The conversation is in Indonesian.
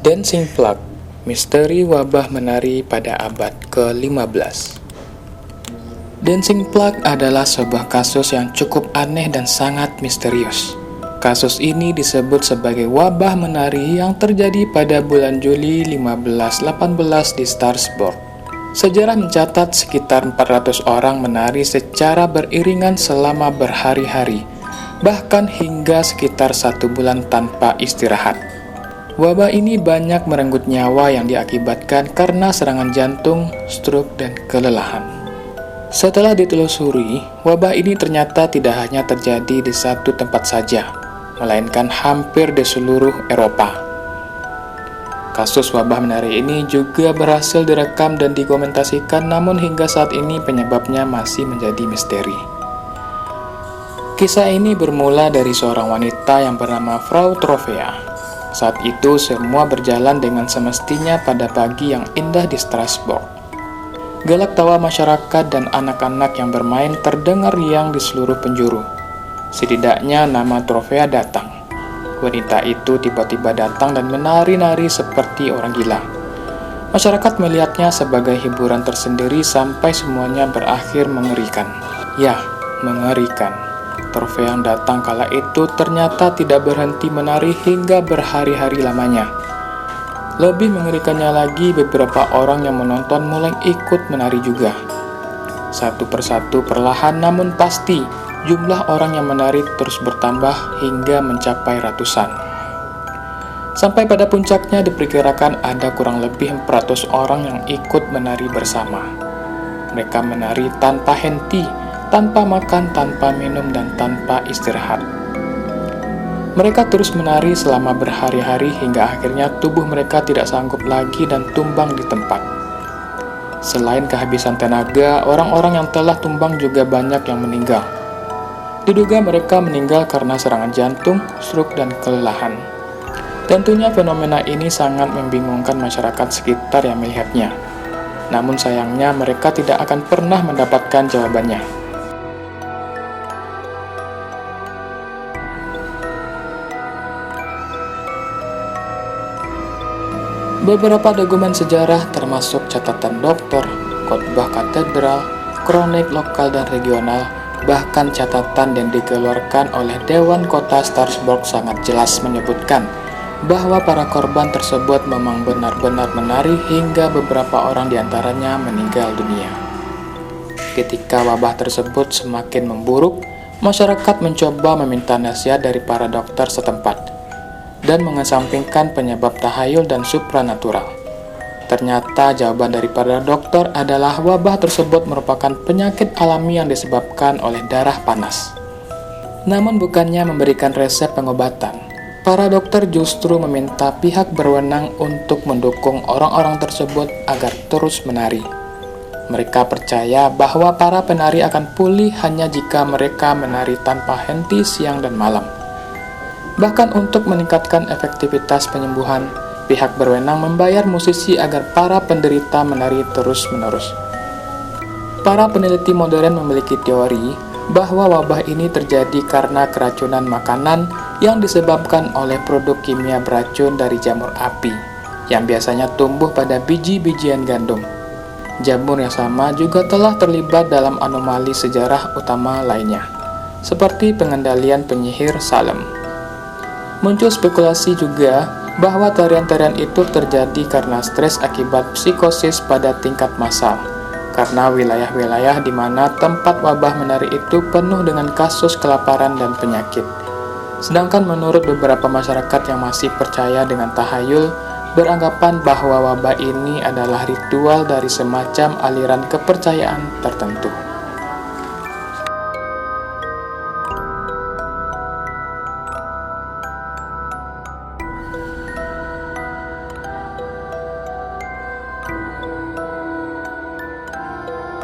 Dancing Plague, misteri wabah menari pada abad ke-15. Dancing Plague adalah sebuah kasus yang cukup aneh dan sangat misterius. Kasus ini disebut sebagai wabah menari yang terjadi pada bulan Juli 1518 di Strasbourg. Sejarah mencatat sekitar 400 orang menari secara beriringan selama berhari-hari, bahkan hingga sekitar 1 bulan tanpa istirahat. Wabah ini banyak merenggut nyawa yang diakibatkan karena serangan jantung, stroke, dan kelelahan. Setelah ditelusuri, wabah ini ternyata tidak hanya terjadi di satu tempat saja, melainkan hampir di seluruh Eropa. Kasus wabah menari ini juga berhasil direkam dan dokumentasikan, namun hingga saat ini penyebabnya masih menjadi misteri. Kisah ini bermula dari seorang wanita yang bernama Frau Trovea. Saat itu semua berjalan dengan semestinya pada pagi yang indah di Strasbourg. Gelak tawa masyarakat dan anak-anak yang bermain terdengar riang di seluruh penjuru. Setidaknya nama Trovea datang. Wanita itu tiba-tiba datang dan menari-nari seperti orang gila. Masyarakat melihatnya sebagai hiburan tersendiri sampai semuanya berakhir mengerikan. Ya, mengerikan. Trovea yang datang kala itu ternyata tidak berhenti menari hingga berhari-hari lamanya. Lebih mengerikannya lagi, beberapa orang yang menonton mulai ikut menari juga. Satu persatu perlahan namun pasti, jumlah orang yang menari terus bertambah hingga mencapai ratusan. Sampai pada puncaknya diperkirakan ada kurang lebih 400 orang yang ikut menari bersama. Mereka menari tanpa henti, tanpa makan, tanpa minum, dan tanpa istirahat. Mereka terus menari selama berhari-hari hingga akhirnya tubuh mereka tidak sanggup lagi dan tumbang di tempat. Selain kehabisan tenaga, orang-orang yang telah tumbang juga banyak yang meninggal. Diduga mereka meninggal karena serangan jantung, stroke, dan kelelahan. Tentunya fenomena ini sangat membingungkan masyarakat sekitar yang melihatnya. Namun sayangnya mereka tidak akan pernah mendapatkan jawabannya. Beberapa dokumen sejarah termasuk catatan dokter, khotbah katedral, kronik lokal dan regional, bahkan catatan yang dikeluarkan oleh Dewan Kota Strasbourg sangat jelas menyebutkan bahwa para korban tersebut memang benar-benar menari hingga beberapa orang diantaranya meninggal dunia. Ketika wabah tersebut semakin memburuk, masyarakat mencoba meminta nasihat dari para dokter setempat dan mengesampingkan penyebab tahayul dan supranatural. Ternyata jawaban dari para dokter adalah wabah tersebut merupakan penyakit alami yang disebabkan oleh darah panas. Namun bukannya memberikan resep pengobatan, para dokter justru meminta pihak berwenang untuk mendukung orang-orang tersebut agar terus menari. Mereka percaya bahwa para penari akan pulih hanya jika mereka menari tanpa henti siang dan malam. Bahkan untuk meningkatkan efektivitas penyembuhan, pihak berwenang membayar musisi agar para penderita menari terus-menerus. Para peneliti modern memiliki teori bahwa wabah ini terjadi karena keracunan makanan yang disebabkan oleh produk kimia beracun dari jamur api, yang biasanya tumbuh pada biji-bijian gandum. Jamur yang sama juga telah terlibat dalam anomali sejarah utama lainnya, seperti pengendalian penyihir Salem. Muncul spekulasi juga bahwa tarian-tarian itu terjadi karena stres akibat psikosis pada tingkat massal, karena wilayah-wilayah di mana tempat wabah menari itu penuh dengan kasus kelaparan dan penyakit. Sedangkan menurut beberapa masyarakat yang masih percaya dengan tahayul, beranggapan bahwa wabah ini adalah ritual dari semacam aliran kepercayaan tertentu.